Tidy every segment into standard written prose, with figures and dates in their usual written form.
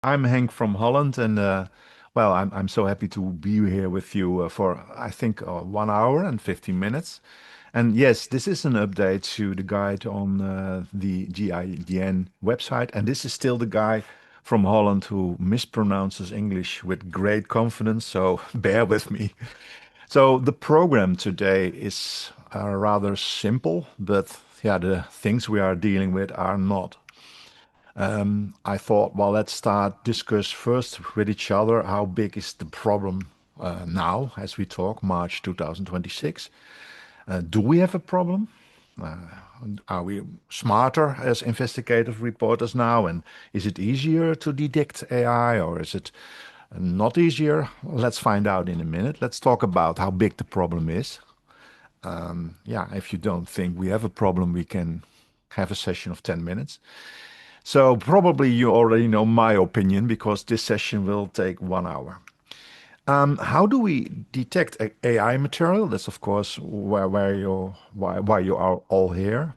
I'm Henk from Holland, and well, I'm so happy to be here with you for I think 1 hour and 15 minutes. And yes, this is an update to the guide on the GIJN website, and this is still the guy from Holland who mispronounces English with great confidence. So bear with me. So the program today is rather simple, but yeah, the things we are dealing with are not. I thought, well, let's start discuss first with each other how big is the problem now as we talk March 2026. Do we have a problem? Uh, are we smarter as investigative reporters now? And is it easier to detect AI or is it not easier? Let's find out in a minute. Let's talk about how big the problem is. Yeah, if you don't think we have a problem, we can have a session of 10 minutes. So probably you already know my opinion because this session will take 1 hour. How do we detect AI material? That's of course where you why you are all here.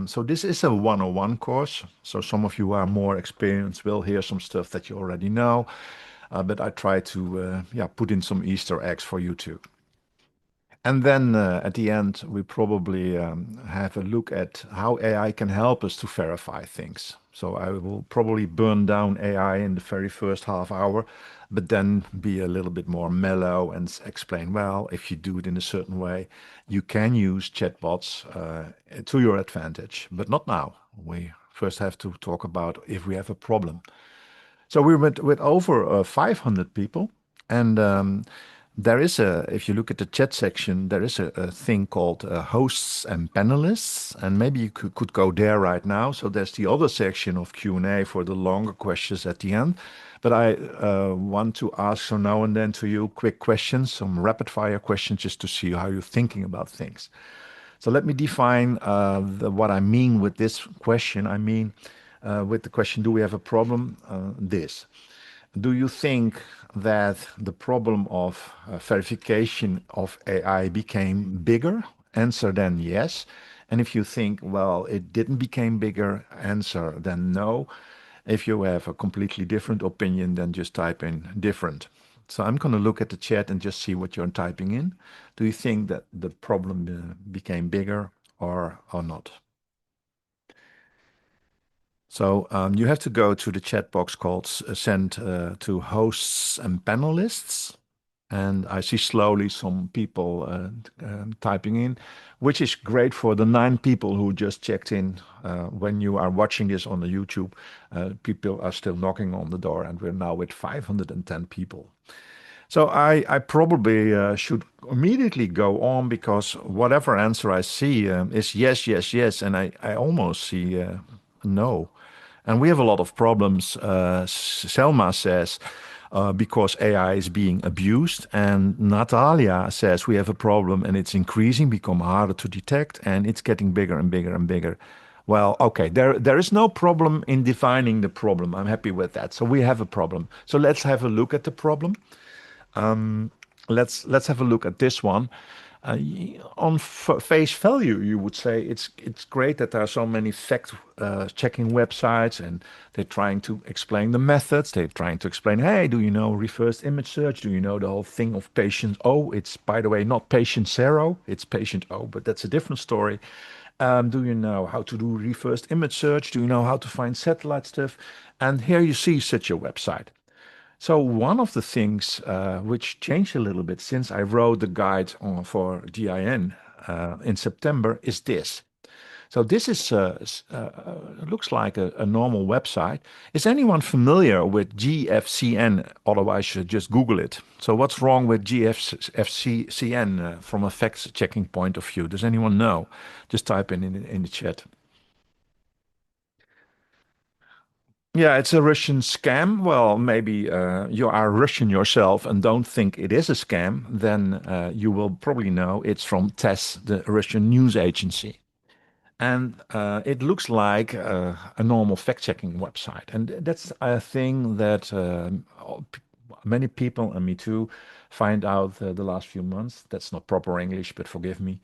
So this is a 101 course. So some of you who are more experienced will hear some stuff that you already know, but I try to yeah put in some Easter eggs for you too. And then at the end, we probably have a look at how AI can help us to verify things. So I will probably burn down AI in the very first half hour, but then be a little bit more mellow and explain, well, if you do it in a certain way, you can use chatbots to your advantage, but not now. We first have to talk about if we have a problem. So we went with over 500 people, and there is if you look at the chat section, there is a thing called hosts and panelists, and maybe you could go there right now. So there's the other section of Q&A for the longer questions at the end. But I want to ask so now and then to you quick questions, some rapid fire questions, just to see how you're thinking about things. So let me define what I mean with this question. I mean, with the question, do we have a problem? This. Do you think that the problem of verification of AI became bigger? Answer then yes. And if you think, well, it didn't become bigger, answer then no. If you have a completely different opinion, then just type in different. So I'm going to look at the chat and just see what you're typing in. Do you think that the problem became bigger or not? So you have to go to the chat box called send to hosts and panelists. And I see slowly some people typing in, which is great for the 9 people who just checked in. When you are watching this on the YouTube, people are still knocking on the door, and we're now with 510 people. So I probably should immediately go on because whatever answer I see is yes, yes, yes, and I almost see no. And we have a lot of problems. Selma says because AI is being abused, and Natalia says we have a problem and it's increasing, become harder to detect, and it's getting bigger and bigger and bigger. Well, okay, there is no problem in defining the problem. I'm happy with that. So we have a problem. So let's have a look at the problem. Let's have a look at this one. On face value, you would say it's great that there are so many fact checking websites, and they're trying to explain the methods. They're trying to explain, hey, do you know reverse image search? Do you know the whole thing of patient O? It's, by the way, not patient zero, it's patient O, but that's a different story. Do you know how to do reverse image search? Do you know how to find satellite stuff? And here you see such a website. So one of the things which changed a little bit since I wrote the guide for GIN in September is this. So this is looks like a normal website. Is anyone familiar with GFCN? Otherwise, you just Google it. So what's wrong with GFCN from a fact-checking point of view? Does anyone know? Just type in the chat. Yeah, it's a Russian scam. Well, maybe you are Russian yourself and don't think it is a scam. Then you will probably know it's from TASS, the Russian news agency. And it looks like a normal fact-checking website. And that's a thing that many people, and me too, find out the last few months. That's not proper English, but forgive me.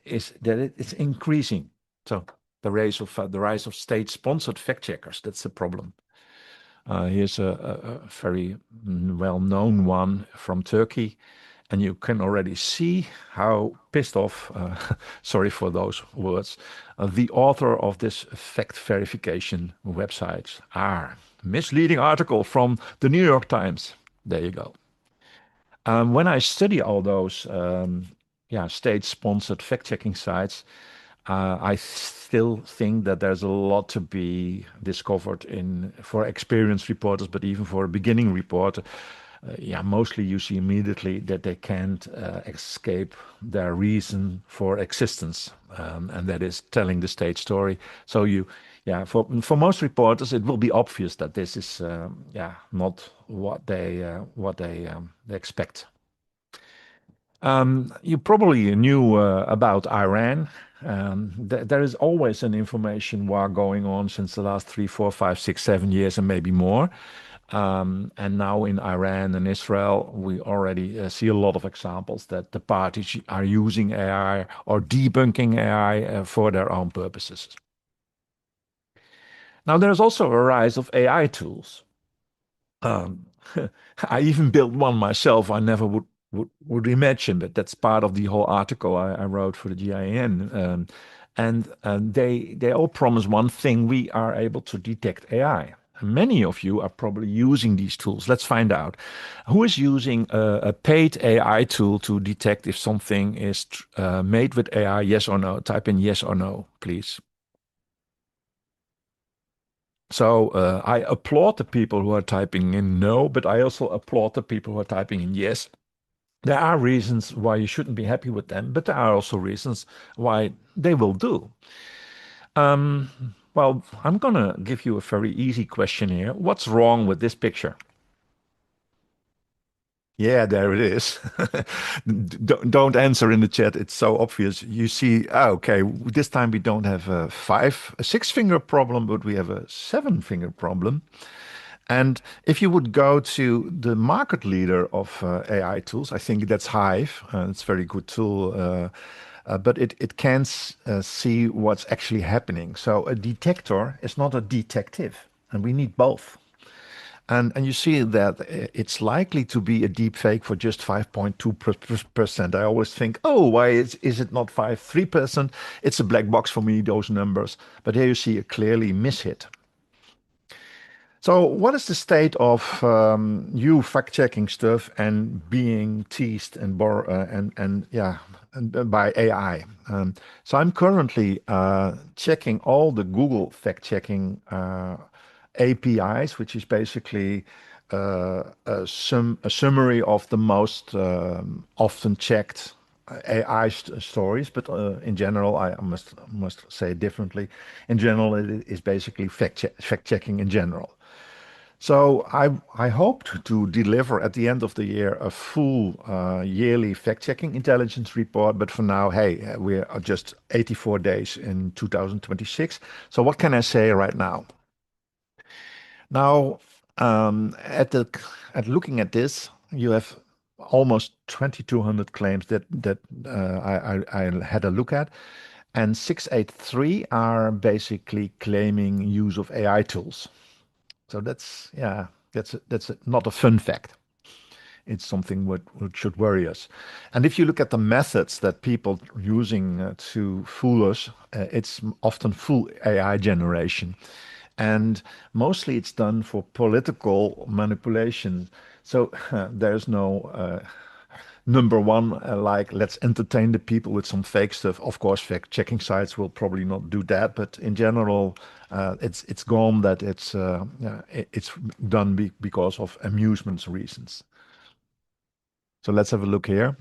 It's increasing. So the rise of state-sponsored fact checkers. That's the problem. Here's a very well-known one from Turkey, and you can already see how pissed off, sorry for those words, the author of this fact verification website are. Misleading article from the New York Times. There you go. When I study all those state-sponsored fact-checking sites, I still think that there's a lot to be discovered in for experienced reporters, but even for a beginning reporter. Mostly you see immediately that they can't escape their reason for existence, and that is telling the state story. So for most reporters, it will be obvious that this is not what they expect. You probably knew about Iran. There is always an information war going on since the last 3, 4, 5, 6, 7 years, and maybe more. And now in Iran and Israel, we already see a lot of examples that the parties are using AI or debunking AI for their own purposes. Now, there's also a rise of AI tools. Um, I even built one myself. I never would imagine, but that's part of the whole article I wrote for the GIJN. And they all promise one thing: we are able to detect AI. Many of you are probably using these tools. Let's find out who is using a paid AI tool to detect if something is made with AI. Yes or no? Type in yes or no, please. So I applaud the people who are typing in no, but I also applaud the people who are typing in yes. There are reasons why you shouldn't be happy with them, but there are also reasons why they will do. Well, I'm gonna give you a very easy question here. What's wrong with this picture? Yeah, there it is. Don't answer in the chat. It's so obvious. You see, okay, this time we don't have a 6 finger problem, but we have a 7 finger problem. And if you would go to the market leader of AI tools, I think that's Hive. It's a very good tool, but it can see what's actually happening. So a detector is not a detective, and we need both. And you see that it's likely to be a deep fake for just 5.2%. I always think, oh, why is it not 3%? It's a black box for me, those numbers. But here you see a clearly mishit. So, what is the state of you fact-checking stuff and being teased by AI? So, I'm currently checking all the Google fact-checking APIs, which is basically a summary of the most often checked AI stories, but in general, I must say differently. In general, it is basically fact checking in general. So I hope to deliver at the end of the year a full yearly fact-checking intelligence report. But for now, hey, we are just 84 days in 2026. So what can I say right now? Now, at looking at this, you have almost 2,200 claims that I had a look at, and 683 are basically claiming use of AI tools. So that's not a fun fact. It's something what should worry us. And if you look at the methods that people are using to fool us, it's often full AI generation. And mostly it's done for political manipulation. So there's no number one, like let's entertain the people with some fake stuff. Of course, fact checking sites will probably not do that, but in general, it's gone that it's done because of amusement reasons. So let's have a look here.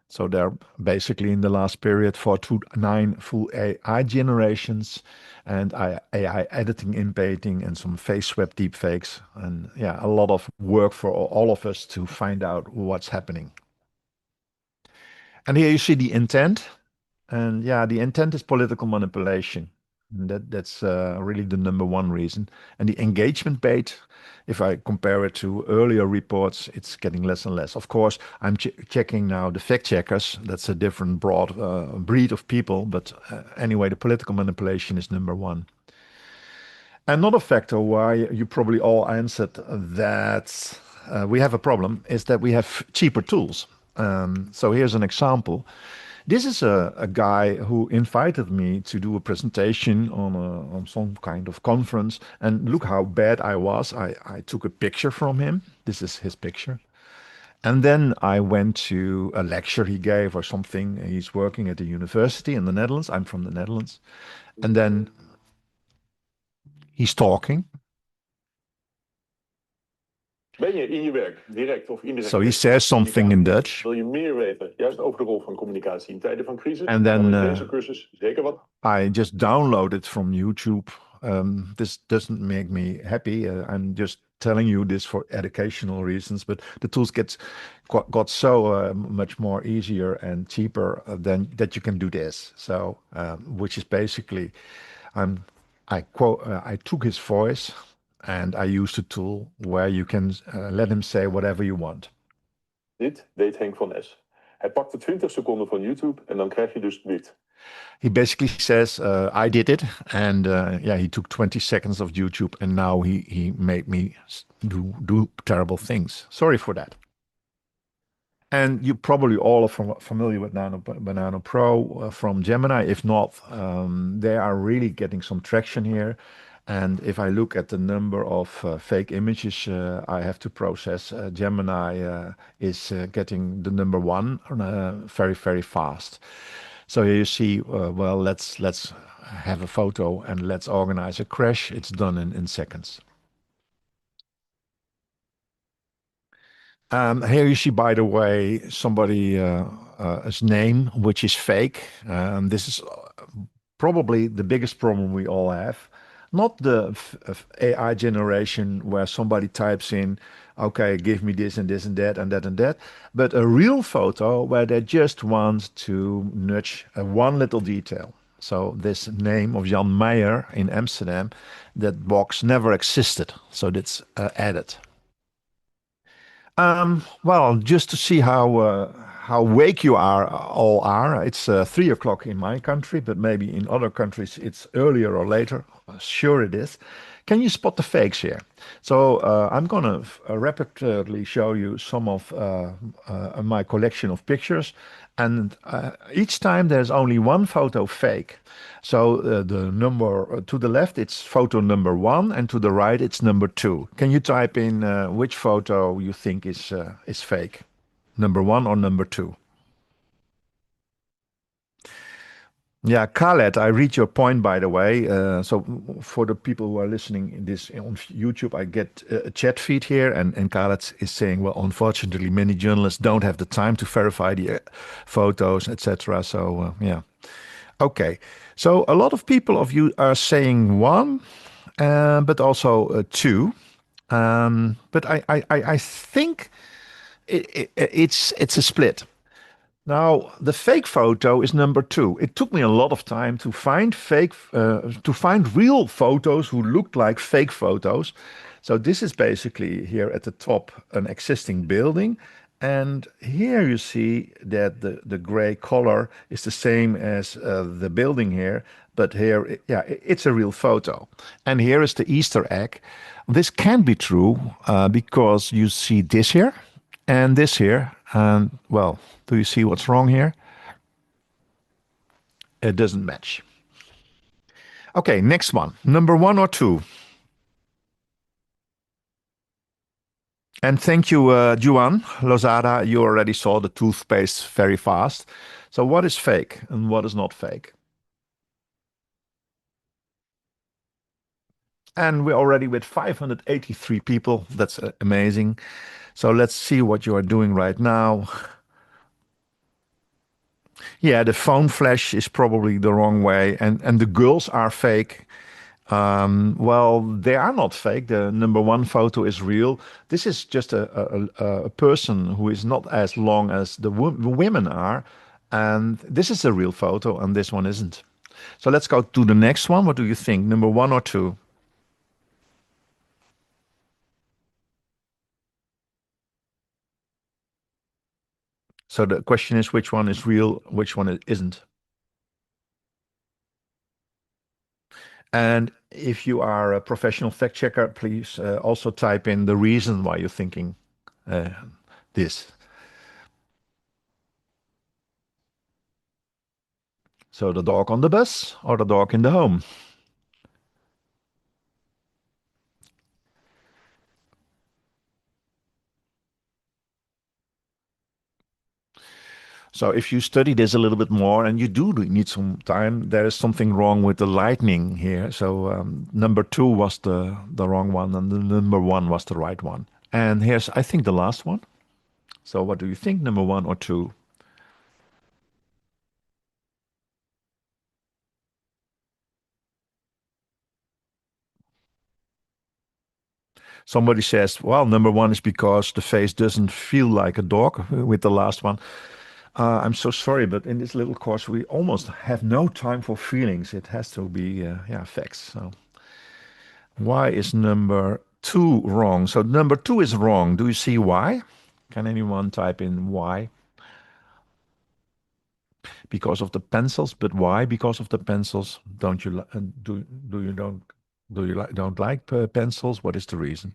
So they're basically in the last period 4 to 9 full AI generations and AI editing, embedding, and some face swap deepfakes. And yeah, a lot of work for all of us to find out what's happening. And here you see the intent. And yeah, the intent is political manipulation. And that's really the number one reason. And the engagement rate, if I compare it to earlier reports, it's getting less and less. Of course, I'm checking now the fact checkers. That's a different broad breed of people. But anyway, the political manipulation is number one. Another factor why you probably all answered that we have a problem is that we have cheaper tools. So here's an example. This is a guy who invited me to do a presentation on some kind of conference. And look how bad I was. I took a picture from him. This is his picture. And then I went to a lecture he gave or something. He's working at a university in the Netherlands. I'm from the Netherlands. And then he's talking. Ben je in je werk direct of indirect So he says something in Dutch. Wil je meer weten, juist over de rol van communicatie in tijden van crisis? And then Dan is deze cursus zeker wat. I just downloaded from YouTube. This doesn't make me happy. I'm just telling you this for educational reasons, but the tools got so much more easier and cheaper than that you can do this. So, which is basically, I took his voice and I used a tool where you can let him say whatever you want. Dit deed Henk van Ess. Hij pakte 20 seconden van YouTube en dan krijg je dus dit. He basically says, I did it. And yeah, he took 20 seconds of YouTube and now he made me do terrible things. Sorry for that. And you probably all are familiar with Banana Pro from Gemini. If not, they are really getting some traction here. And if I look at the number of fake images I have to process, Gemini is getting the number one very, very fast. So here you see, well, let's have a photo and let's organize a crash. It's done in seconds. Here you see, by the way, somebody's name, which is fake. This is probably the biggest problem we all have. Not the AI generation where somebody types in, okay, give me this and this and that and that and that, but a real photo where they just want to nudge one little detail. So this name of Jan Meyer in Amsterdam, that box never existed. So that's added. Well, just to see how awake you all are. It's 3 o'clock in my country, but maybe in other countries it's earlier or later. Sure, it is. Can you spot the fakes here? So I'm gonna rapidly show you some of my collection of pictures, and each time there's only one photo fake. So the number to the left, it's photo number one, and to the right, it's number two. Can you type in which photo you think is fake? Number one or number two? Yeah, Khaled, I read your point, by the way. So for the people who are listening this on YouTube, I get a chat feed here, and Khaled is saying, well, unfortunately, many journalists don't have the time to verify the photos, etc. So yeah, okay. So a lot of people of you are saying one, but also two. But I think it's a split. Now, the fake photo is number two. It took me a lot of time to find real photos who looked like fake photos. So this is basically here at the top an existing building, and here you see that the gray color is the same as the building here, but here, yeah, it's a real photo. And here is the Easter egg. This can be true because you see this here and this here. And well, do you see what's wrong here? It doesn't match. Okay, next one. Number one or two? And thank you, Juan Lozada. You already saw the toothpaste very fast. So what is fake and what is not fake? And we're already with 583 people. That's amazing. So let's see what you are doing right now. Yeah, the phone flash is probably the wrong way, and the girls are fake. Well, they are not fake. The number one photo is real. This is just a person who is not as long as the women are, and this is a real photo, and this one isn't. So let's go to the next one. What do you think? Number one or two? So the question is which one is real, which one isn't. And if you are a professional fact checker, please also type in the reason why you're thinking uh, this. So the dog on the bus or the dog in the home? So if you study this a little bit more, and you do need some time, there is something wrong with the lightning here. So number two was the wrong one, and the number one was the right one. And here's, I think, the last one. So what do you think, number one or two? Somebody says, well, number one is because the face doesn't feel like a dog with the last one. I'm so sorry, but in this little course, we almost have no time for feelings. It has to be, yeah, facts. So why is number two wrong? So number two is wrong. Do you see why? Can anyone type in why? Because of the pencils, but why? Because of the pencils. Don't you do you don't like pencils? What is the reason?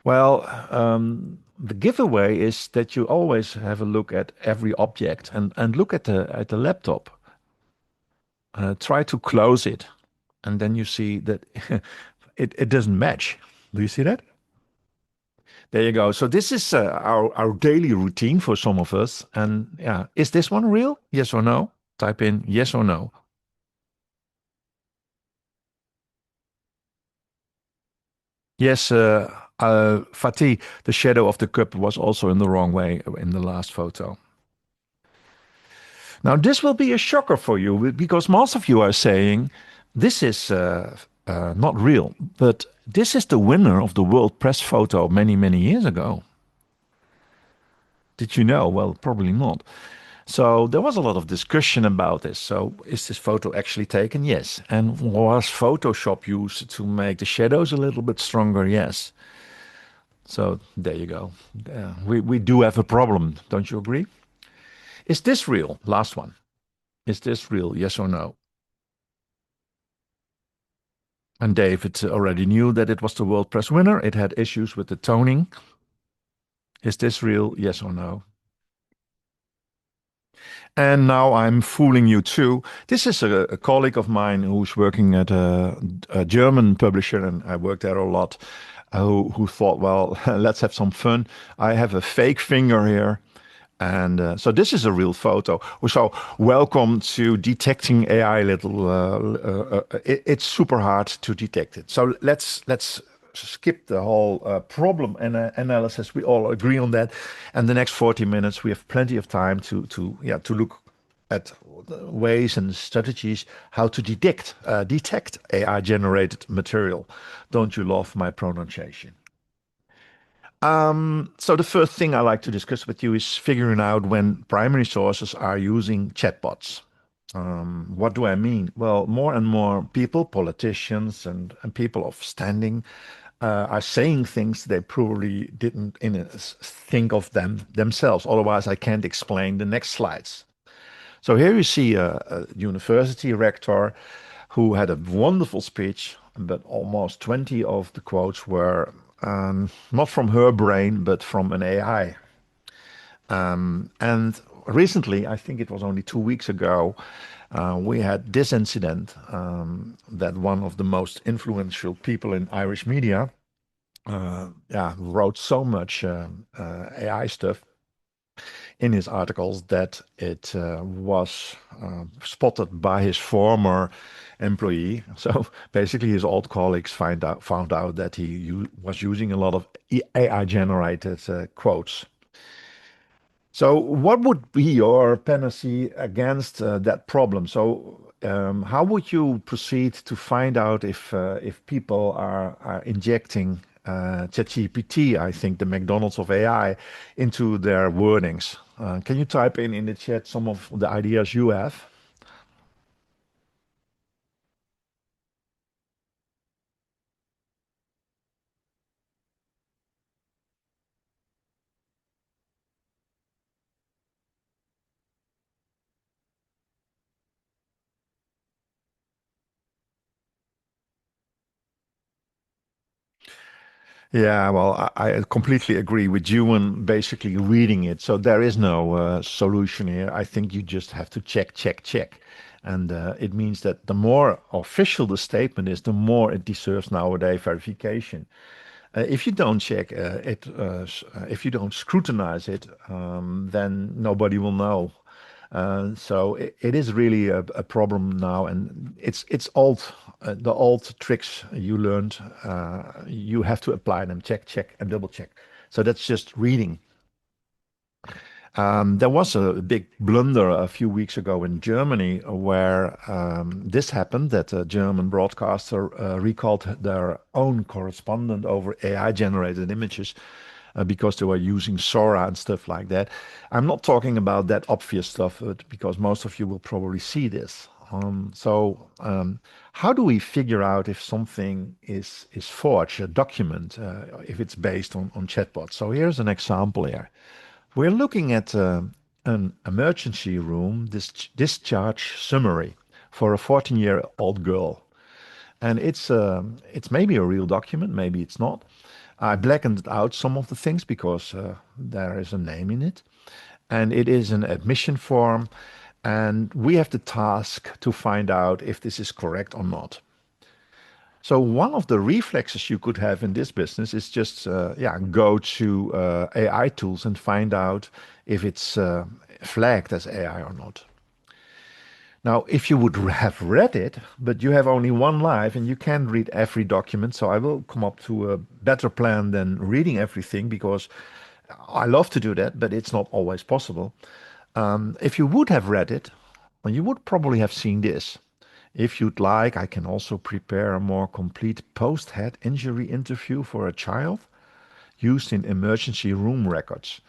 Well, the giveaway is that you always have a look at every object and look at the laptop. Try to close it, and then you see that it doesn't match. Do you see that? There you go. So this is our daily routine for some of us. And yeah, is this one real? Yes or no? Type in yes or no. Yes, Fatih, the shadow of the cup was also in the wrong way in the last photo. Now, this will be a shocker for you because most of you are saying this is not real, but this is the winner of the World Press photo many, many years ago. Did you know? Well, probably not. So there was a lot of discussion about this. So is this photo actually taken? Yes. And was Photoshop used to make the shadows a little bit stronger? Yes. So there you go. We do have a problem. Don't you agree? Is this real? Last one. Is this real? Yes or no? And David already knew that it was the World Press winner. It had issues with the toning. Is this real? Yes or no? And now I'm fooling you too. This is a colleague of mine who's working at a German publisher, and I worked there a lot. Who thought, well, let's have some fun. I have a fake finger here. And so this is a real photo. So welcome to detecting AI. It's super hard to detect it. So let's skip the whole problem analysis. We all agree on that. And the next 40 minutes, we have plenty of time to look at ways and strategies how to detect AI generated material. Don't you love my pronunciation? So the first thing I like to discuss with you is figuring out when primary sources are using chatbots. What do I mean? Well, more and more people, politicians and people of standing, are saying things they probably didn't think of them themselves. Otherwise, I can't explain the next slides. So here you see a university rector who had a wonderful speech, but almost 20 of the quotes were not from her brain, but from an AI. And recently, I think it was only 2 weeks ago, we had this incident that one of the most influential people in Irish media, yeah, wrote so much AI stuff in his articles that it was spotted by his former employee. So basically, his old colleagues found out that he was using a lot of AI generated quotes. So, what would be your panacea against that problem? So, how would you proceed to find out if people are injecting ChatGPT, I think the McDonald's of AI, into their wordings? Can you type in the chat some of the ideas you have? Yeah, well, I completely agree with you on basically reading it. So there is no solution here. I think you just have to check, check, check. And it means that the more official the statement is, the more it deserves nowadays verification. If you don't check if you don't scrutinize it, then nobody will know. So it is really a problem now, and it's old. The old tricks you learned, you have to apply them. Check, check, and double check. So that's just reading. There was a big blunder a few weeks ago in Germany where this happened that a German broadcaster recalled their own correspondent over AI generated images because they were using Sora and stuff like that. I'm not talking about that obvious stuff because most of you will probably see this. How do we figure out if something is forged, a document, if it's based on chatbots? So here's an example here. We're looking at an emergency room discharge summary for a 14-year-old girl. And it's maybe a real document, maybe it's not. I blackened out some of the things because there is a name in it. And it is an admission form. And we have the task to find out if this is correct or not. So one of the reflexes you could have in this business is just go to AI tools and find out if it's flagged as AI or not. Now, if you would have read it, but you have only one life and you can't read every document, so I will come up to a better plan than reading everything because I love to do that, but it's not always possible. If you would have read it, well, you would probably have seen this. If you'd like, I can also prepare a more complete post-head injury interview for a child used in emergency room records.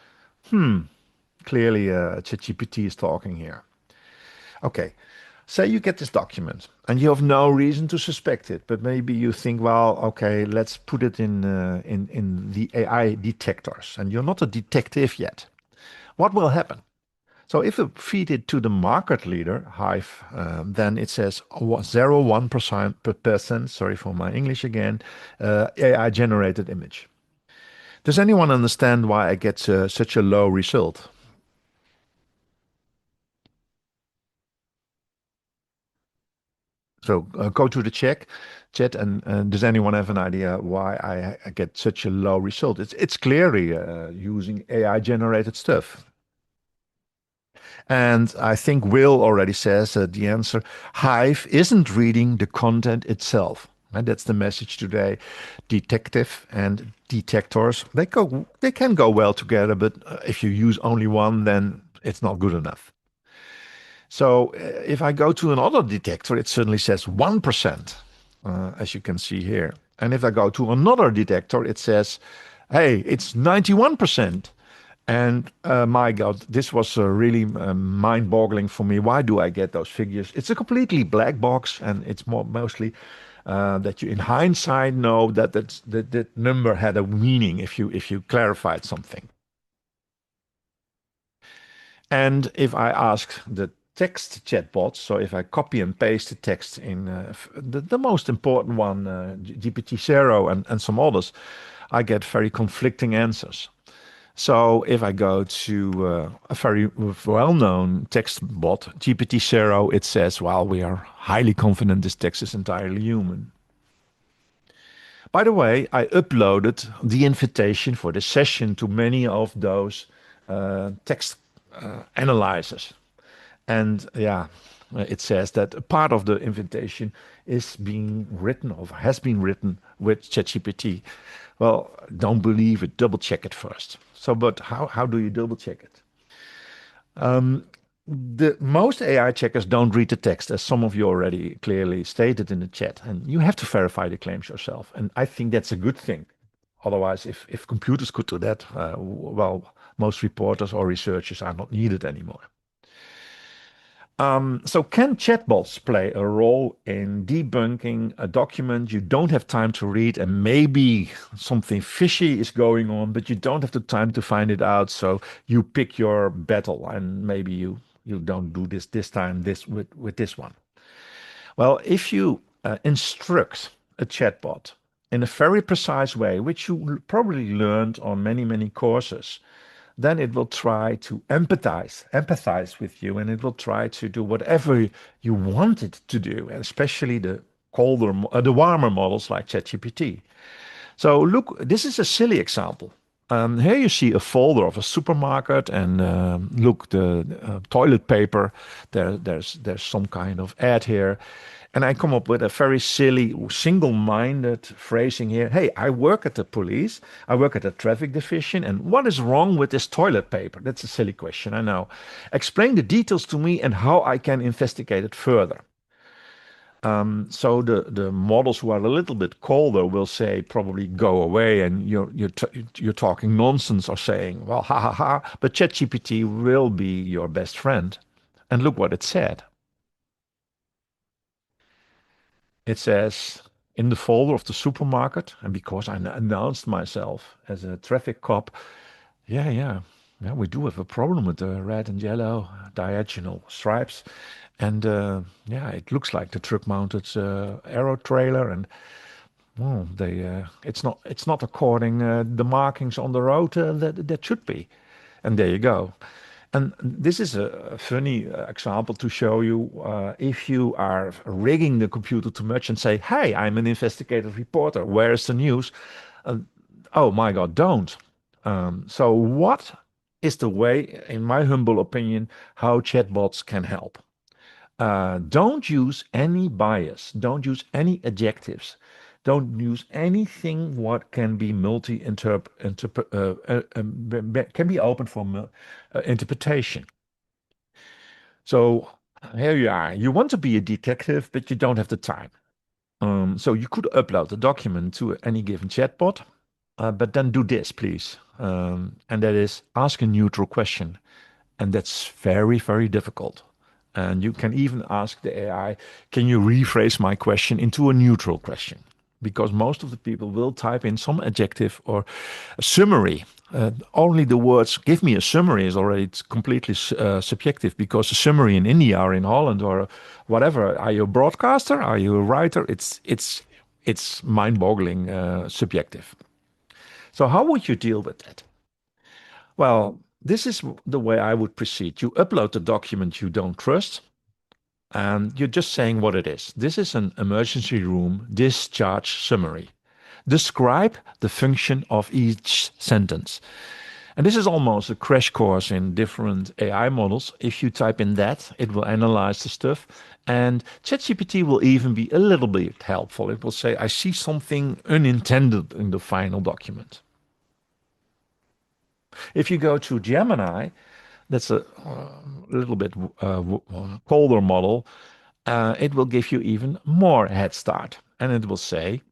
Clearly, ChatGPT is talking here. Okay, say you get this document and you have no reason to suspect it, but maybe you think, well, okay, let's put it in the AI detectors, and you're not a detective yet. What will happen? So if you feed it to the market leader, Hive, then it says 0.01%, sorry for my English again, AI generated image. Does anyone understand why I get such a low result? So go to the chat, and does anyone have an idea why I get such a low result? It's clearly using AI generated stuff. And I think Will already says the answer. Hive isn't reading the content itself. And that's the message today. Detective and detectors, they can go well together, but if you use only one, then it's not good enough. So if I go to another detector, it suddenly says 1%, as you can see here. And if I go to another detector, it says, hey, it's 91%. And my God, this was really mind-boggling for me. Why do I get those figures? It's a completely black box, and it's mostly that you, in hindsight, know that that number had a meaning if you clarified something. And if I ask the text chatbot, so if I copy and paste the text in the most important one, GPT-0 and some others, I get very conflicting answers. So if I go to a very well-known text bot, GPT-0, it says, well, we are highly confident this text is entirely human. By the way, I uploaded the invitation for the session to many of those text analyzers. And yeah, it says that a part of the invitation is being written or has been written with ChatGPT. Well, don't believe it, double check it first. So, but how do you double check it? The most AI checkers don't read the text, as some of you already clearly stated in the chat, and you have to verify the claims yourself. And I think that's a good thing. Otherwise, if computers could do that, well, most reporters or researchers are not needed anymore. So can chatbots play a role in debunking a document you don't have time to read and maybe something fishy is going on, but you don't have the time to find it out. So you pick your battle and maybe you don't do this time with this one. Well, if you instruct a chatbot in a very precise way, which you probably learned on many, many courses, then it will try to empathize with you, and it will try to do whatever you want it to do, especially the warmer models like ChatGPT. So look, this is a silly example. Here you see a folder of a supermarket, and look, the toilet paper. There's some kind of ad here, and I come up with a very silly, single-minded phrasing here. Hey, I work at the police. I work at the traffic division, and what is wrong with this toilet paper? That's a silly question, I know. Explain the details to me and how I can investigate it further. So the models who are a little bit colder will say probably go away, and you're talking nonsense, or saying, well, ha ha ha. But ChatGPT will be your best friend. And look what it said. It says, in the folder of the supermarket, and because I announced myself as a traffic cop, yeah, yeah, yeah, we do have a problem with the red and yellow diagonal stripes. And yeah, it looks like the truck-mounted aero trailer, and well, it's not according the markings on the road that should be. And there you go. And this is a funny example to show you if you are rigging the computer too much and say, "Hey, I'm an investigative reporter. Where's the news?" Uh, oh my God, don't. So what is the way, in my humble opinion, how chatbots can help? Don't use any bias. Don't use any adjectives. Don't use anything what can be can be open for interpretation. So here you are. You want to be a detective, but you don't have the time. So you could upload the document to any given chatbot, but then do this, please. And that is ask a neutral question. And that's very, very difficult. And you can even ask the AI, can you rephrase my question into a neutral question? Because most of the people will type in some adjective or a summary. Only the words "give me a summary" is already completely subjective, because a summary in India or in Holland or whatever, are you a broadcaster? Are you a writer? It's mind-boggling subjective. So how would you deal with that? Well, this is the way I would proceed. You upload the document you don't trust, and you're just saying what it is. This is an emergency room discharge summary. Describe the function of each sentence. And this is almost a crash course in different AI models. If you type in that, it will analyze the stuff. And ChatGPT will even be a little bit helpful. It will say, I see something unintended in the final document. If you go to Gemini, that's a little bit colder model. It will give you even more head start, and it will say,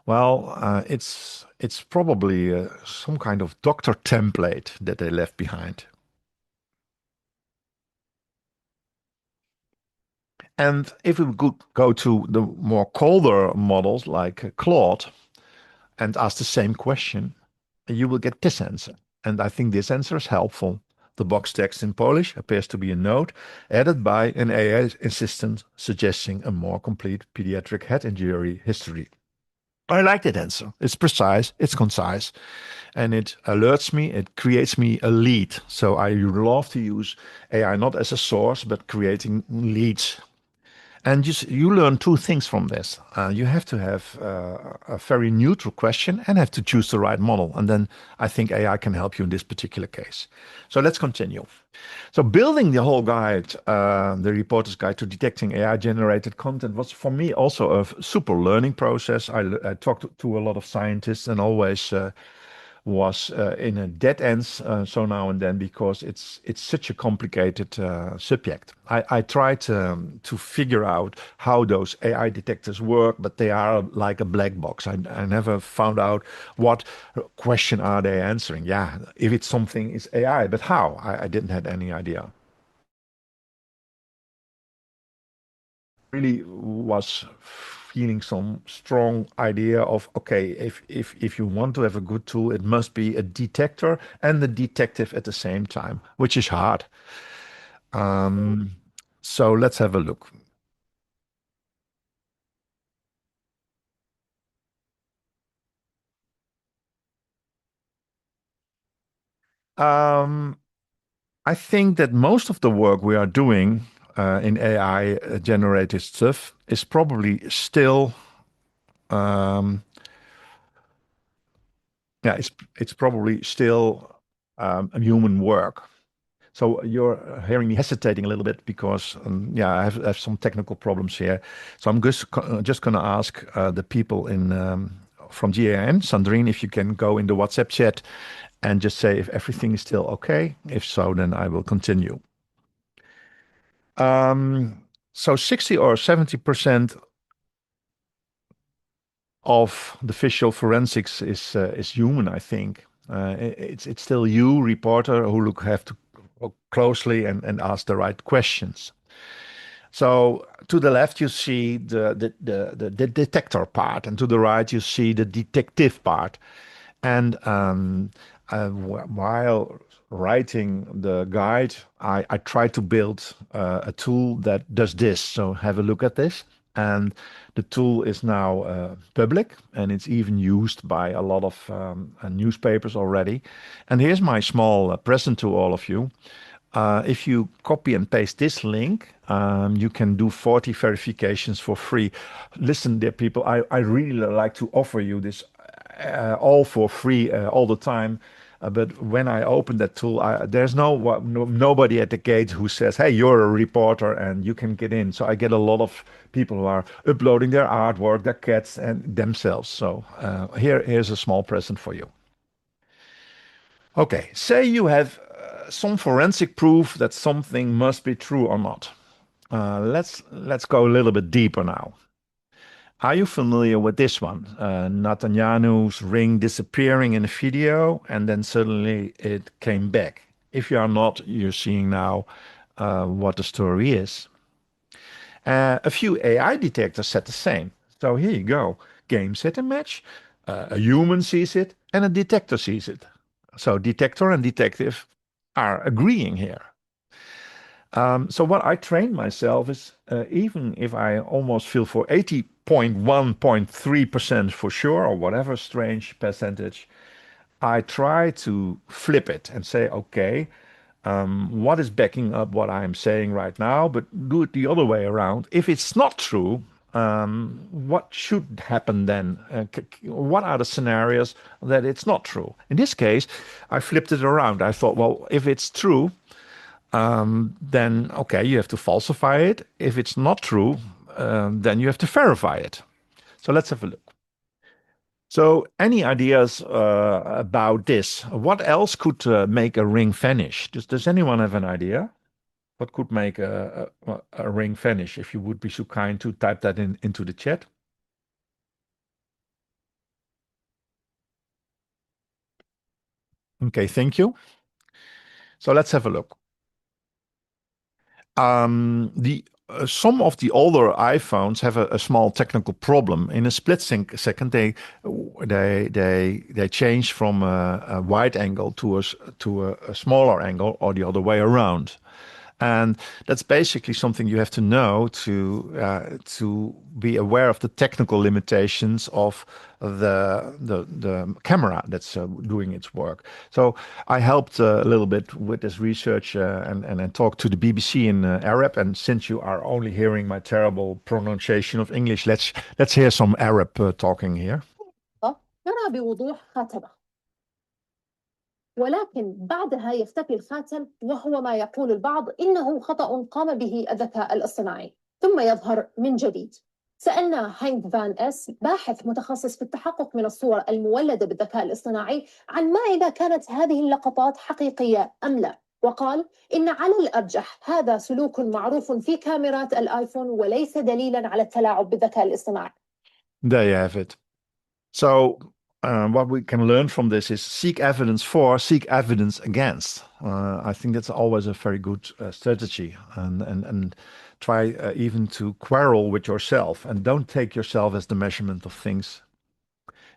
"Well, it's probably some kind of doctor template that they left behind." And if we could go to the more colder models like Claude and ask the same question, you will get this answer. And I think this answer is helpful. The box text in Polish appears to be a note added by an AI assistant suggesting a more complete pediatric head injury history. I like that answer. It's precise, it's concise, and it alerts me, it creates me a lead. So I love to use AI not as a source, but creating leads. And you learn two things from this. You have to have a very neutral question and have to choose the right model. And then I think AI can help you in this particular case. So let's continue. So building the whole guide, the reporter's guide to detecting AI-generated content, was for me also a super learning process. I talked to a lot of scientists and always was in a dead ends so now and then, because it's such a complicated subject. I tried to figure out how those AI detectors work, but they are like a black box. I never found out what question are they answering. Yeah, if it's something, it's AI, but how? I didn't have any idea. Really was feeling some strong idea of, okay, if you want to have a good tool, it must be a detector and a detective at the same time, which is hard. um, so let's have a look. Um, I think that most of the work we are doing in AI generated stuff is probably still, um, yeah, it's probably still a human work. So you're hearing me hesitating a little bit because, yeah, I have some technical problems here. So I'm just going to ask the people in from GIJN, Sandrine, if you can go in the WhatsApp chat and just say if everything is still okay. If so, then I will continue. So 60 or 70% of the visual forensics is human, I think. It's still you, reporter, who have to look closely and ask the right questions. So to the left you see the detector part, and to the right you see the detective part. And while writing the guide, I try to build a tool that does this. So have a look at this. And the tool is now public, and it's even used by a lot of newspapers already. And here's my small present to all of you. If you copy and paste this link, you can do 40 verifications for free. Listen, dear people, I really like to offer you this all for free all the time. But when I open that tool, there's nobody at the gate who says, "Hey, you're a reporter and you can get in." So I get a lot of people who are uploading their artwork, their cats, and themselves. So here's a small present for you. Okay, say you have some forensic proof that something must be true or not. Let's go a little bit deeper now. Are you familiar with this one? Netanyahu's ring disappearing in a video, and then suddenly it came back. If you are not, you're seeing now what the story is. A few AI detectors said the same. So here you go. Game, set, and match. A human sees it, and a detector sees it. So detector and detective are agreeing here. So what I trained myself is even if I almost feel for 80.1.3% for sure, or whatever strange percentage, I try to flip it and say, okay, what is backing up what I'm saying right now, but do it the other way around. If it's not true, what should happen then? What are the scenarios that it's not true? In this case, I flipped it around. I thought, well, if it's true, then okay, you have to falsify it. If it's not true, then you have to verify it. So let's have a look. So, any ideas about this? What else could make a ring vanish? Does anyone have an idea? What could make a ring vanish? If you would be so kind to type that into the chat. Okay, thank you. So let's have a look. The Some of the older iPhones have a small technical problem. In a split second, they change from a wide angle to a smaller angle, or the other way around. And that's basically something you have to know to be aware of the technical limitations of the camera that's doing its work. So I helped a little bit with this research and talked to the BBC in Arab. And since you are only hearing my terrible pronunciation of English, let's hear some Arab talking here. نرى بوضوح خاتمة، ولكن بعدها يختفي الخاتم، وهو ما يقول البعض إنه خطأ قام به الذكاء الاصطناعي، ثم يظهر من جديد. سألنا هينك فان إس، باحث متخصص في التحقق من الصور المولدة بالذكاء الاصطناعي، عن ما إذا كانت هذه اللقطات حقيقية أم لا، وقال إن على الأرجح هذا سلوك معروف في كاميرات الآيفون وليس دليلا على التلاعب بالذكاء الاصطناعي. There you have it. So, what we can learn from this is seek evidence for, seek evidence against. I think that's always a very good strategy, and try even to quarrel with yourself, and don't take yourself as the measurement of things.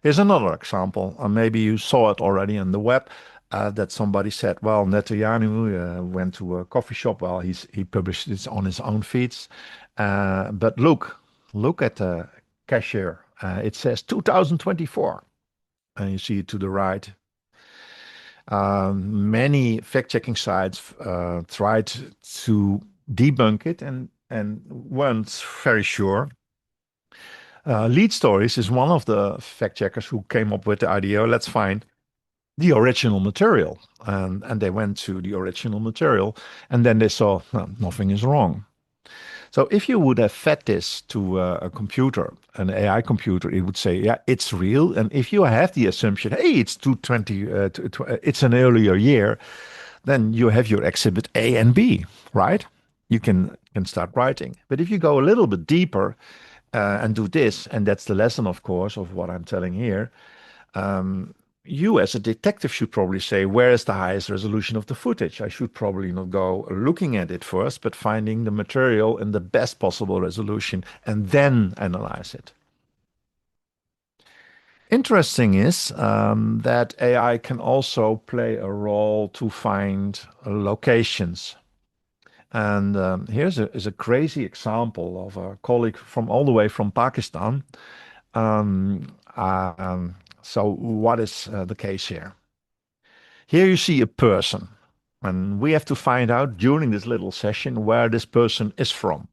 Here's another example. Maybe you saw it already on the web. That somebody said, well, Netanyahu went to a coffee shop. Well, he published this on his own feeds. But look at the cashier. It says 2024. And you see it to the right. Many fact-checking sites tried to debunk it and weren't very sure. Lead Stories is one of the fact-checkers who came up with the idea, let's find the original material. And they went to the original material, and then they saw nothing is wrong. So if you would have fed this to a computer, an AI computer, it would say, yeah, it's real. And if you have the assumption, hey, it's 220, it's an earlier year, then you have your exhibit A and B, right? You can start writing. But if you go a little bit deeper and do this, and that's the lesson, of course, of what I'm telling here, you as a detective should probably say, where is the highest resolution of the footage? I should probably not go looking at it first, but finding the material in the best possible resolution and then analyze it. Interesting is that AI can also play a role to find locations. And here's is a crazy example of a colleague from all the way from Pakistan. So what is the case here? Here you see a person, and we have to find out during this little session where this person is from.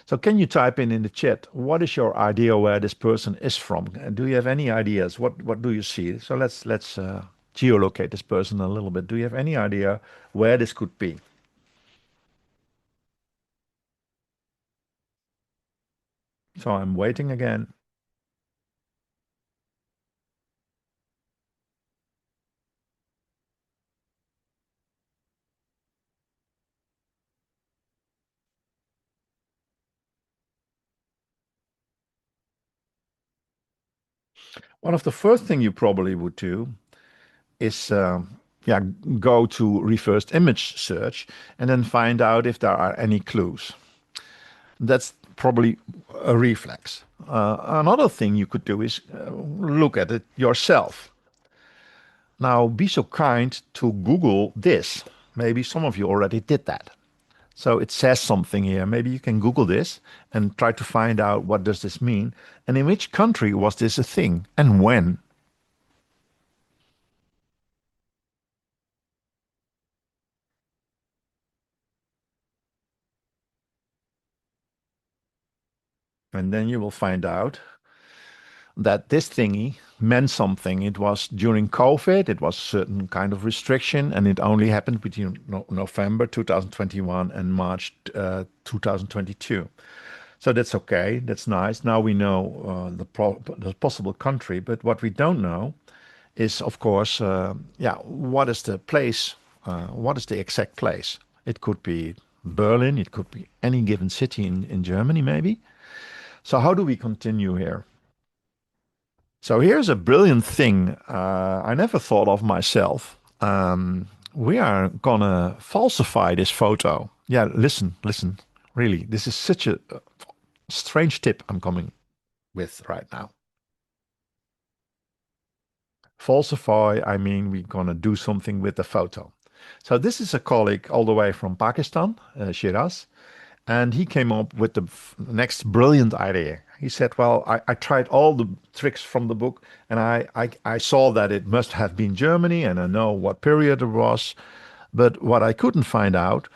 So can you type in the chat, what is your idea where this person is from? Do you have any ideas? What do you see? So let's geolocate this person a little bit. Do you have any idea where this could be? So I'm waiting again. One of the first thing you probably would do is yeah, go to reverse image search and then find out if there are any clues. That's probably a reflex. Another thing you could do is look at it yourself. Now, be so kind to Google this. Maybe some of you already did that. So it says something here. Maybe you can Google this and try to find out what does this mean and in which country was this a thing and when. And then you will find out that this thingy meant something. It was during COVID, it was a certain kind of restriction, and it only happened between November 2021 and March 2022. So that's okay, that's nice. Now we know the possible country, but what we don't know is, of course, yeah, what is the place? What is the exact place? It could be Berlin, it could be any given city in Germany, maybe. So how do we continue here? So here's a brilliant thing I never thought of myself. We are gonna falsify this photo. Yeah, listen. Really, this is such a strange tip I'm coming with right now. Falsify, I mean, we're gonna do something with the photo. So this is a colleague all the way from Pakistan, Shiraz. And he came up with the next brilliant idea. He said, well, I tried all the tricks from the book and I saw that it must have been Germany and I know what period it was. But what I couldn't find out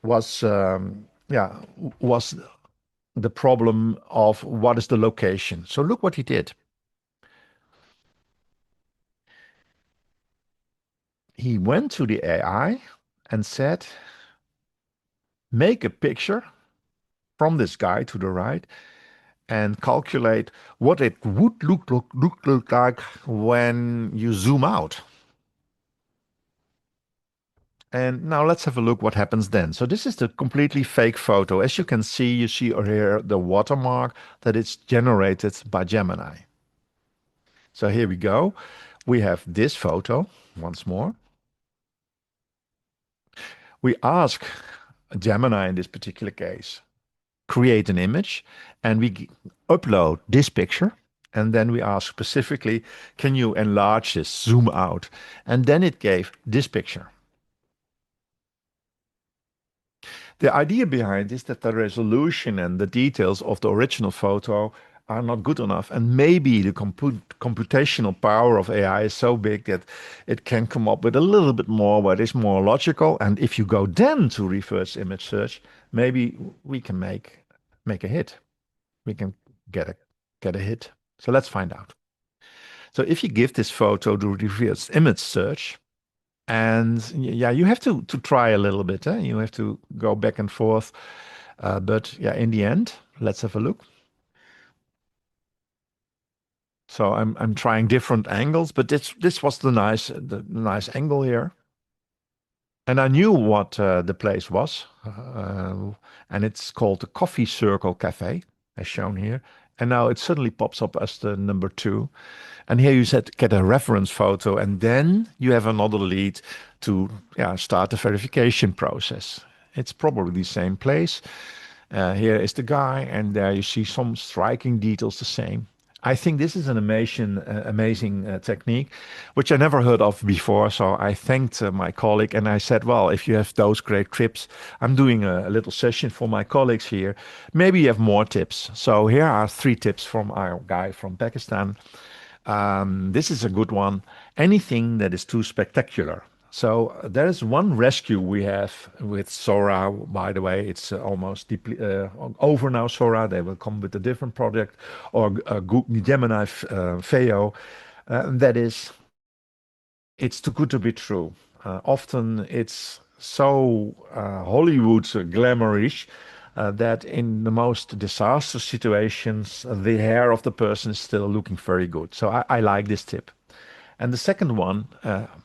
was, yeah, was the problem of what is the location. So look what he did. He went to the AI and said, make a picture from this guy to the right and calculate what it would look like when you zoom out. And now let's have a look what happens then. So this is the completely fake photo. As you can see, you see here the watermark that it's generated by Gemini. So here we go. We have this photo once more. We ask Gemini in this particular case, create an image, and we upload this picture. And then we ask specifically, can you enlarge this, zoom out? And then it gave this picture. The idea behind is that the resolution and the details of the original photo are not good enough. And maybe the computational power of AI is so big that it can come up with a little bit more what is more logical. And if you go then to reverse image search, maybe we can make a hit. We can get a hit. So let's find out. So if you give this photo to reverse image search, and yeah, you have to try a little bit. You have to go back and forth. But yeah, in the end, let's have a look. So I'm trying different angles, but this was the nice angle here. And I knew what the place was, and it's called the Coffee Circle Cafe, as shown here. And now it suddenly pops up as the number 2. And here you said get a reference photo, and then you have another lead to start the verification process. It's probably the same place. Here is the guy, and there you see some striking details the same. I think this is an amazing technique, which I never heard of before. So I thanked my colleague and I said, well, if you have those great tips, I'm doing a little session for my colleagues here. Maybe you have more tips. So here are 3 tips from our guy from Pakistan. This is a good one. Anything that is too spectacular. So there is one rescue we have with Sora. By the way, it's almost deeply over now. Sora, they will come with a different project, or Gemini Feo. That is, it's too good to be true. Often it's so Hollywood glamourish that in the most disastrous situations, the hair of the person is still looking very good. So I like this tip. And the second one,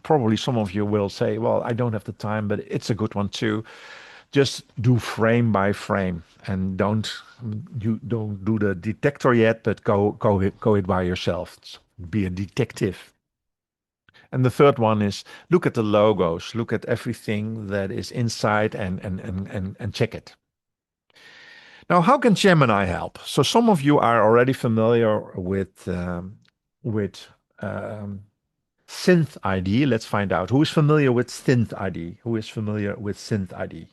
probably some of you will say, well, I don't have the time, but it's a good one too. Just do frame by frame, and don't do the detector yet, but go it by yourself. Be a detective. And the third one is look at the logos, look at everything that is inside and check it. Now, how can Gemini help? So some of you are already familiar with SynthID. Let's find out. Who is familiar with SynthID? Who is familiar with SynthID?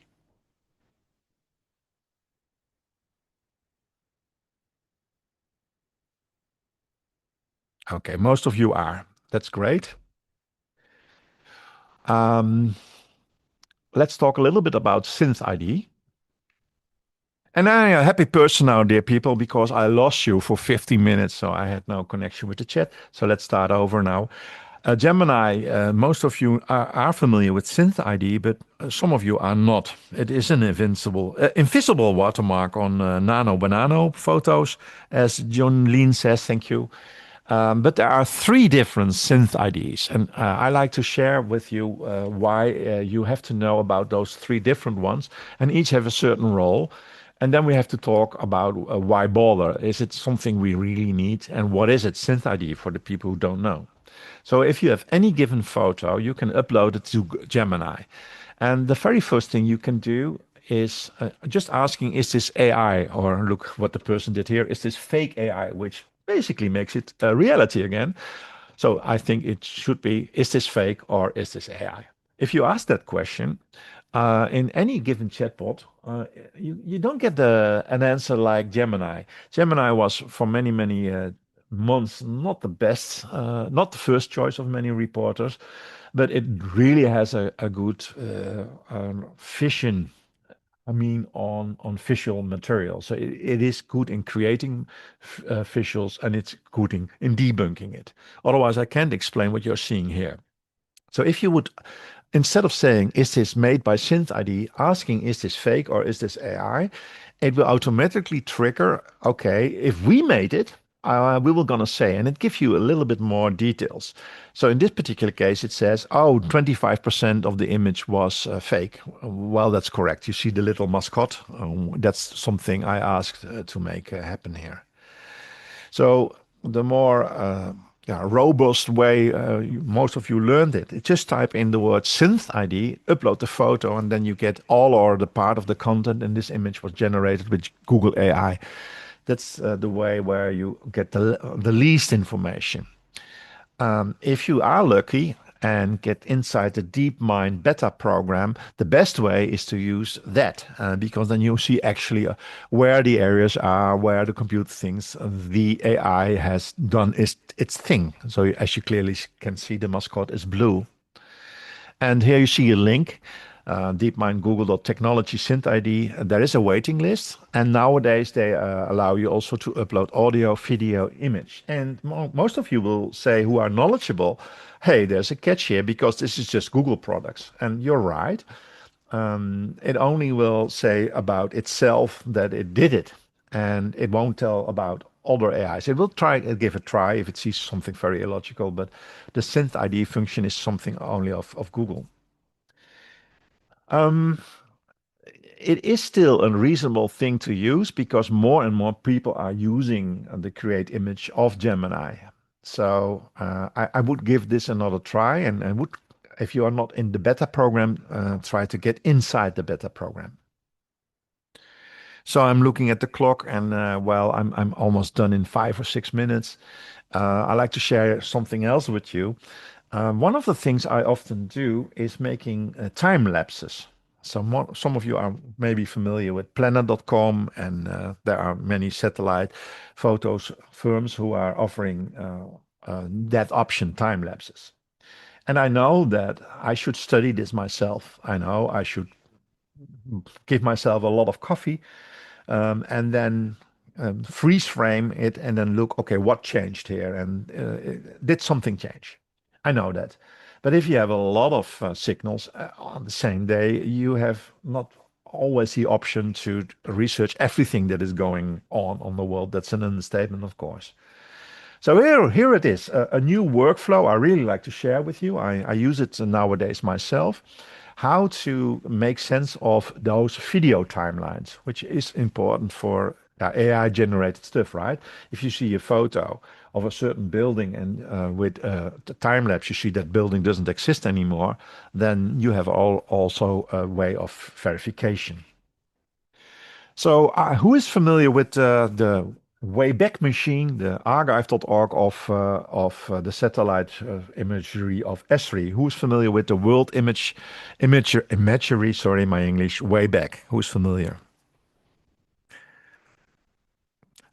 Okay, most of you are. That's great. Let's talk a little bit about SynthID. And I am a happy person now, dear people, because I lost you for 15 minutes, so I had no connection with the chat. So let's start over now. Gemini, most of you are familiar with SynthID, but some of you are not. It is an invisible watermark on Nano Banano photos, as John Lean says. Thank you. But there are 3 different SynthIDs, and I like to share with you why you have to know about those 3 different ones, and each have a certain role. And then we have to talk about why bother? Is it something we really need? And what is it, SynthID, for the people who don't know? So if you have any given photo, you can upload it to Gemini. And the very first thing you can do is just asking, is this AI? Or look what the person did here. Is this fake AI? Which basically makes it a reality again. So I think it should be, is this fake or is this AI? If you ask that question, in any given chatbot, you don't get an answer like Gemini. Gemini was for many months not the best, not the first choice of many reporters, but it really has a good vision. I mean, on visual material. So it is good in creating visuals, and it's good in debunking it. Otherwise, I can't explain what you're seeing here. So if you would, instead of saying, is this made by SynthID, asking, is this fake or is this AI, it will automatically trigger, okay, if we made it, we were going to say, and it gives you a little bit more details. So in this particular case, it says, oh, 25% of the image was fake. Well, that's correct. You see the little mascot. That's something I asked to make happen here. So the more robust way most of you learned it. Just type in the word SynthID, upload the photo, and then you get all or the part of the content in this image was generated with Google AI. That's the way where you get the least information. If you are lucky and get inside the DeepMind beta program, the best way is to use that because then you see actually where the areas are, where the computer thinks the AI has done its thing. So as you clearly can see, the mascot is blue. And here you see a link, DeepMind Google.technology SynthID. There is a waiting list. And nowadays they allow you also to upload audio, video, image. And most of you will say who are knowledgeable, hey, there's a catch here because this is just Google products. And you're right. It only will say about itself that it did it. And it won't tell about other AIs. It will give a try if it sees something very illogical, but the SynthID function is something only of Google. It is still a reasonable thing to use because more and more people are using the create image of Gemini. So I would give this another try and would, if you are not in the beta program, try to get inside the beta program. So I'm looking at the clock and well, I'm almost done in 5 or 6 minutes. I like to share something else with you. One of the things I often do is making time lapses. So some of you are maybe familiar with planet.com, and there are many satellite photos firms who are offering that option, time lapses. And I know that I should study this myself. I know I should give myself a lot of coffee and then freeze frame it and then look, okay, what changed here? And did something change? I know that. But if you have a lot of signals on the same day, you have not always the option to research everything that is going on the world. That's an understatement, of course. So here it is, a new workflow I really like to share with you. I use it nowadays myself. How to make sense of those video timelines, which is important for AI generated stuff, right? If you see a photo of a certain building and with the time lapse, you see that building doesn't exist anymore, then you have also a way of verification. So who is familiar with the Wayback Machine, the archive.org of the satellite imagery of Esri? Who's familiar with the World Imagery, sorry, my English, Wayback? Who's familiar?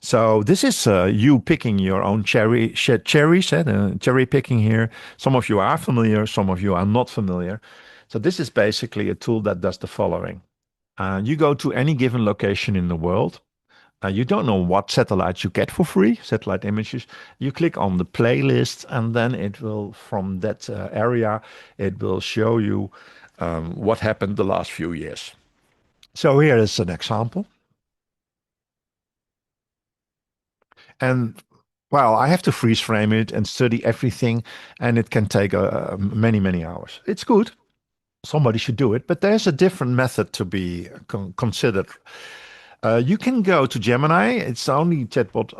So this is you picking your own cherries, cherry picking here. Some of you are familiar, some of you are not familiar. So this is basically a tool that does the following. You go to any given location in the world. You don't know what satellites you get for free, satellite images. You click on the playlist, and then it will, from that area, it will show you what happened the last few years. So here is an example. And well, I have to freeze frame it and study everything, and it can take many, many hours. It's good. Somebody should do it, but there's a different method to be considered. You can go to Gemini. It's the only chatbot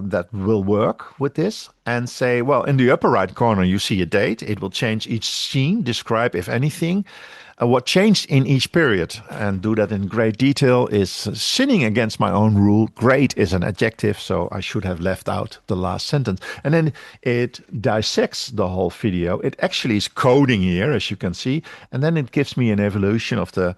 that will work with this and say, well, in the upper right corner, you see a date. It will change each scene, describe, if anything, what changed in each period, and do that in great detail. Is sinning against my own rule. Great is an adjective, so I should have left out the last sentence. And then it dissects the whole video. It actually is coding here, as you can see, and then it gives me an evolution of the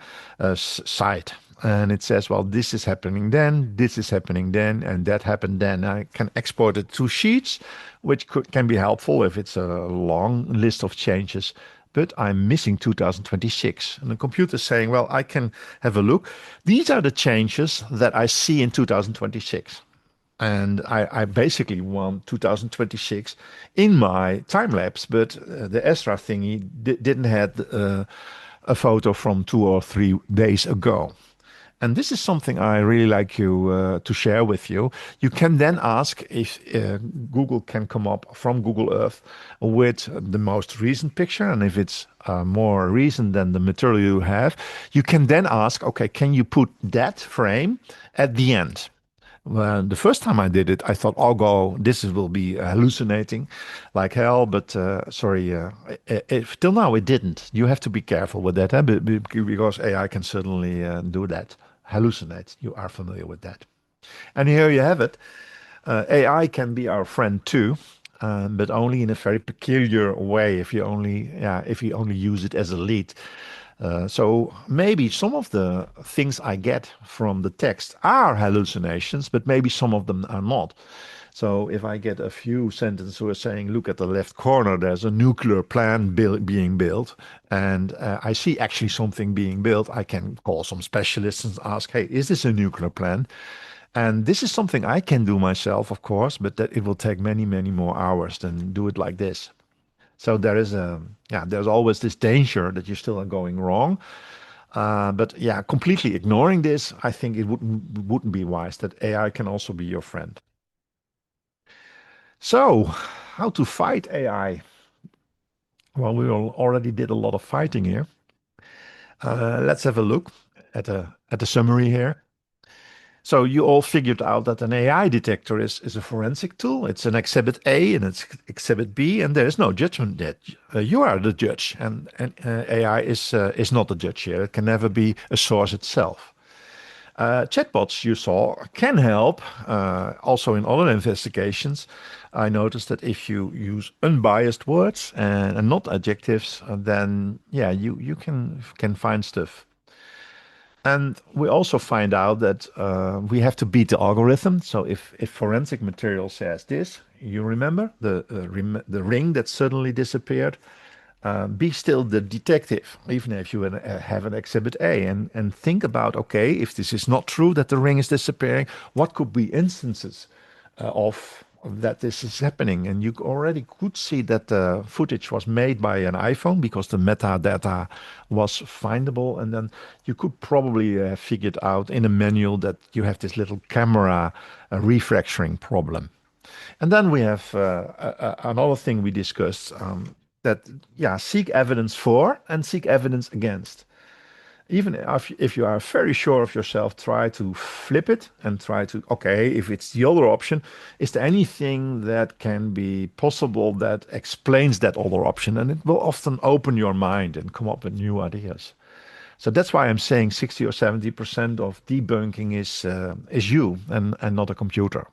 site. And it says, well, this is happening then, this is happening then, and that happened then. I can export it to sheets, which can be helpful if it's a long list of changes. But I'm missing 2026. And the computer is saying, well, I can have a look. These are the changes that I see in 2026. And I basically want 2026 in my time lapse, but the Esra thingy didn't have a photo from 2 or 3 days ago. And this is something I really like to share with you. You can then ask if Google can come up from Google Earth with the most recent picture. And if it's more recent than the material you have, you can then ask, okay, can you put that frame at the end? Well, the first time I did it, I thought, oh, this will be hallucinating like hell. But sorry, till now it didn't. You have to be careful with that, because AI can certainly do that. Hallucinate. You are familiar with that. And here you have it. AI can be our friend too. but only in a very peculiar way if you only use it as a lead. So maybe some of the things I get from the text are hallucinations, but maybe some of them are not. So if I get a few sentences who are saying, look at the left corner, there's a nuclear plant being built, and I see actually something being built, I can call some specialists and ask, hey, is this a nuclear plant? And this is something I can do myself, of course, but that it will take many, many more hours than do it like this. So there's always this danger that you're still going wrong. But yeah, completely ignoring this, I think it wouldn't be wise. That AI can also be your friend. So, how to fight AI? Well, we already did a lot of fighting here. Let's have a look at the summary here. So you all figured out that an AI detector is a forensic tool. It's an exhibit A and it's exhibit B, and there is no judgment that you are the judge, and AI is not the judge here. It can never be a source itself. Chatbots you saw can help. Also in other investigations, I noticed that if you use unbiased words and not adjectives, then yeah, you can find stuff. And we also find out that we have to beat the algorithm. So if forensic material says this, you remember the ring that suddenly disappeared. Be still the detective, even if you have an exhibit A, and think about, okay, if this is not true that the ring is disappearing, what could be instances of that this is happening? And you already could see that the footage was made by an iPhone because the metadata was findable, and then you could probably have figured out in a manual that you have this little camera refractoring problem. And then we have another thing we discussed, that, yeah, seek evidence for and seek evidence against. Even if you are very sure of yourself, try to flip it and try to, okay, if it's the other option, is there anything that can be possible that explains that other option? And it will often open your mind and come up with new ideas. So that's why I'm saying 60 or 70% of debunking is you and not a computer.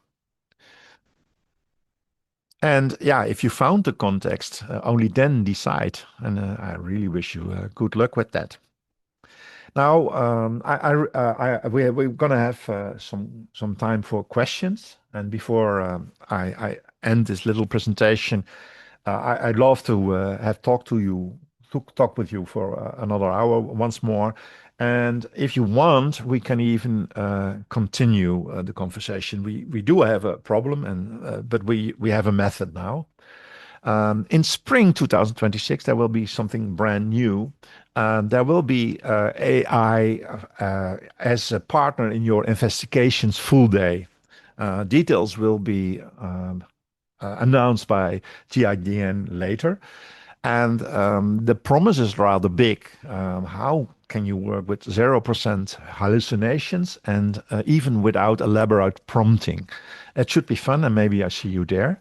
And yeah, if you found the context, only then decide. And I really wish you good luck with that. Now, we're going to have some time for questions. And before I end this little presentation, I'd love to have talked to you, to talk with you for another hour once more. And if you want, we can even continue the conversation. We do have a problem, and but we have a method now. In spring 2026, there will be something brand new. There will be AI as a partner in your investigations full day. Details will be announced by GIJN later. And the promise is rather big. How can you work with 0% hallucinations and even without elaborate prompting? It should be fun, and maybe I see you there.